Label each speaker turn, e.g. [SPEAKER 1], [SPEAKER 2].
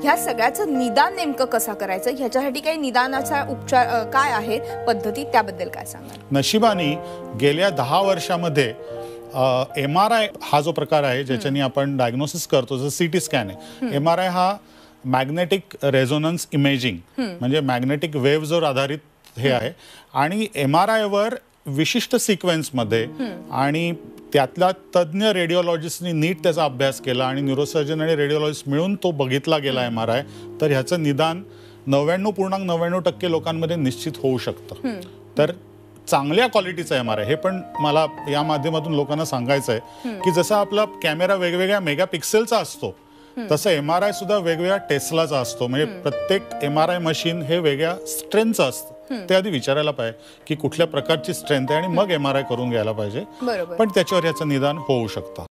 [SPEAKER 1] ह्या सगळ्याचं निदान नेमकं कसं करायचं, ह्याच्यासाठी काही निदानाचा उपचार काय आहे पद्धती, त्याबद्दल काय सांगाल?
[SPEAKER 2] नशिबाने गेल्या 10 वर्षामध्ये MRI हा जो प्रकार आहे ज्याच्याने आपण डायग्नोसिस करतो, जसं CT स्कॅन आहे, MRI हा मॅग्नेटिक रेझोनन्स इमेजिंग म्हणजे मॅग्नेटिक वेव्हजवर आधारित हे आहे. आणि MRI वर विशिष्ट सिक्वेन्समध्ये आणि त्यातल्या तज्ज्ञ रेडिओलॉजिस्टनी नीट त्याचा अभ्यास केला आणि न्यूरोसर्जन आणि रेडिओलॉजिस्ट मिळून तो बघितला गेला MRI, तर ह्याचं निदान 99.99% लोकांमध्ये निश्चित होऊ शकतं. तर चांगल्या क्वालिटीचा MRI, हे पण मला या माध्यमातून लोकांना सांगायचं आहे की जसं आपला कॅमेरा वेगवेगळ्या मेगापिक्सेलचा असतो तसं MRI सुद्धा वेगवेगळ्या टेस्लाचा असतो. म्हणजे प्रत्येक MRI मशीन हे वेगळ्या स्ट्रेंथचं असतं. ते आधी विचारायला पाहिजे की कुठल्या प्रकारची स्ट्रेंथ आहे आणि मग MRI करून घ्यायला पाहिजे. पण त्याच्यावर याचं निदान होऊ शकतं.